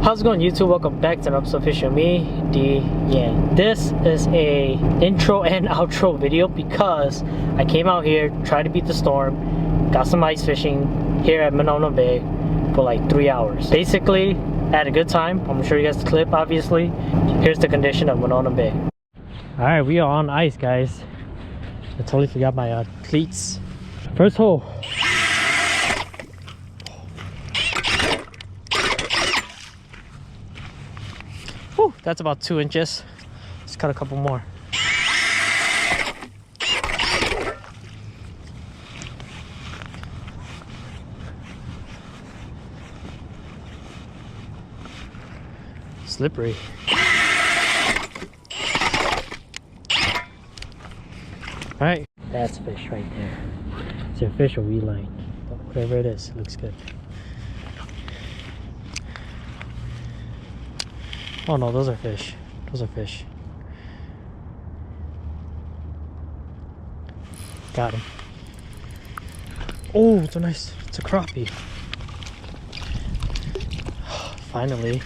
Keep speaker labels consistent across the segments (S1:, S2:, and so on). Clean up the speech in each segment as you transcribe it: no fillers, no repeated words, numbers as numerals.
S1: How's it going, YouTube? Welcome back to another episode of Fish and Me, DYANG. This is a intro and outro video because I came out here, tried to beat the storm, got some ice fishing here at Monona Bay for like 3 hours. Basically, I had a good time. I'm gonna show you guys the clip, obviously. Here's the condition of Monona Bay. Alright, we are on ice, guys. I totally forgot my cleats. First hole. Whew, that's about 2 inches. Let's cut a couple more. Slippery. Alright, that's fish right there. It's a fish or weed line. Whatever it is, it looks good. Oh no, those are fish. Those are fish. Got him. Oh, it's a nice, it's a crappie. Finally.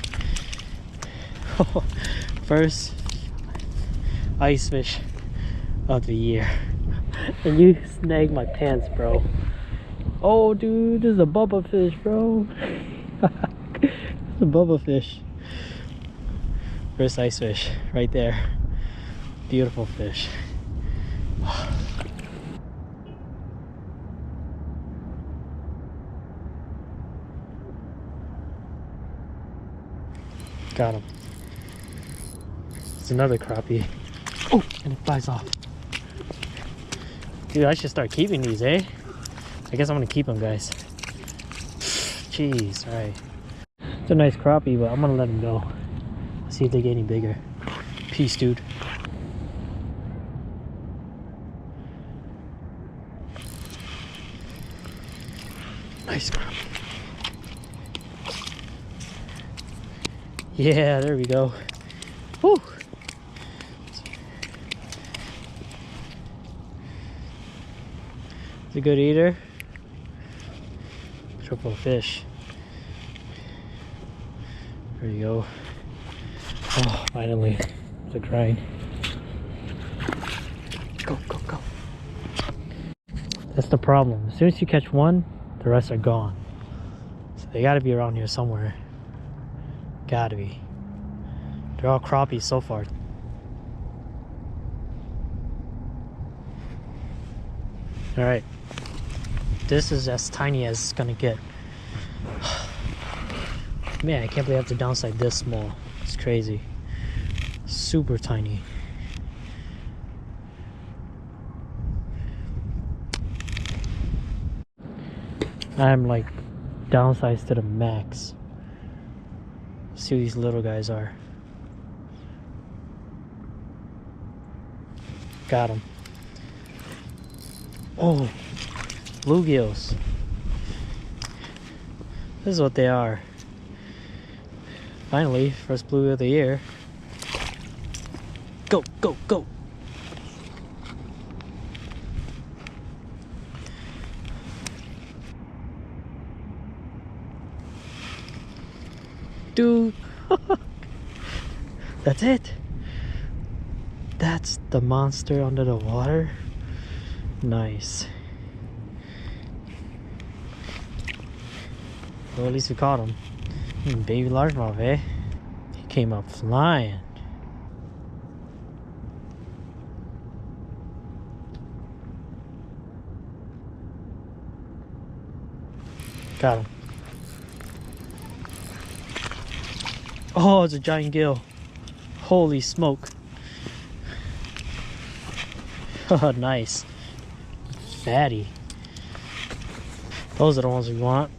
S1: First ice fish of the year. And you snagged my pants, bro. Oh, dude, this is a bubba fish, bro. It's a bubba fish. First ice fish, right there. Beautiful fish. Got him. It's another crappie. Oh, and it flies off. Dude, I should start keeping these, eh? I guess I'm gonna keep them, guys. Jeez, alright. It's a nice crappie, but I'm gonna let him go. See if they get any bigger. Peace, dude. Nice crappie. Yeah, there we go. Woo! It's a good eater. Triple fish. There you go. Oh, finally. It's a grind. Go, go, go. That's the problem. As soon as you catch one, the rest are gone. So they gotta be around here somewhere. Gotta be. They're all crappies so far. Alright. This is as tiny as it's gonna get. Man, I can't believe I have to downside this small. It's crazy. Super tiny. I'm like downsized to the max. See what these little guys are. Got them. Oh, bluegills. This is what they are. Finally, first bluegill of the year. Go, go, go. Dude. That's it. That's the monster under the water. Nice. Well, at least we caught him. Baby largemouth, eh? He came up flying. Got him. Oh, it's a giant gill. Holy smoke. Oh, nice. Fatty. Those are the ones we want.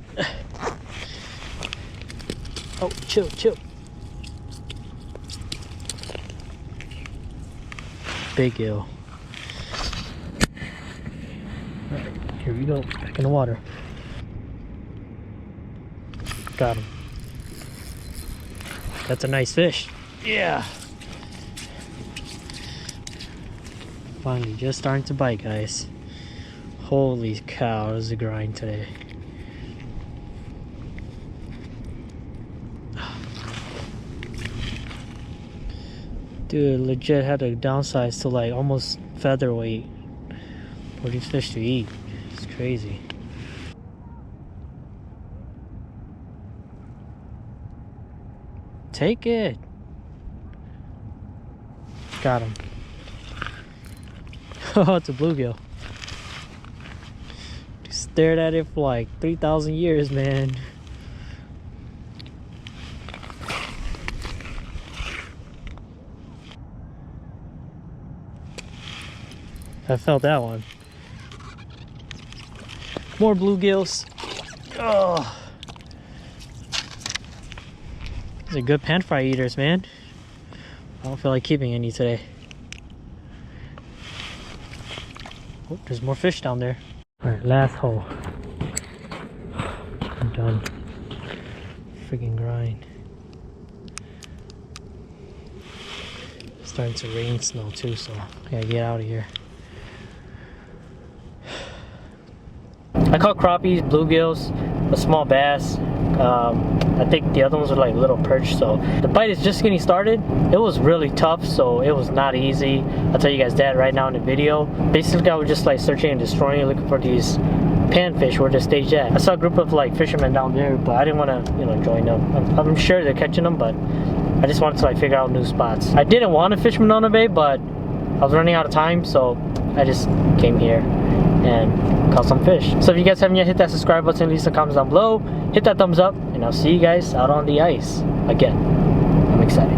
S1: Oh, chill, chill. Big gill. Alright, here we go. Back in the water. Got him. That's a nice fish. Yeah. Finally, just starting to bite, guys. Holy cow, it was a grind today. Dude, legit had to downsize to like almost featherweight for these fish to eat. It's crazy. Take it. Got him. Oh, it's a bluegill. Stared at it for like 3,000 years, man. I felt that one. More bluegills. Oh, these are good pan fry eaters, man. I don't feel like keeping any today. Oh, there's more fish down there. Alright, last hole. I'm done. Freaking grind. It's starting to rain snow too, so I gotta get out of here. I caught crappies, bluegills, a small bass. I think the other ones were like little perch, so the bite is just getting started. It was really tough, so it was not easy. I'll tell you guys that right now in the video. Basically, I was just like searching and destroying, looking for these panfish where they're staged at. I saw a group of like fishermen down there, but I didn't want to, you know, join them. I'm sure they're catching them, but I just wanted to like figure out new spots. I didn't want to fish Monona Bay, but I was running out of time, so I just came here and caught some fish. So if you guys haven't yet, hit that subscribe button, leave some comments down below, hit that thumbs up, and I'll see you guys out on the ice again. I'm excited.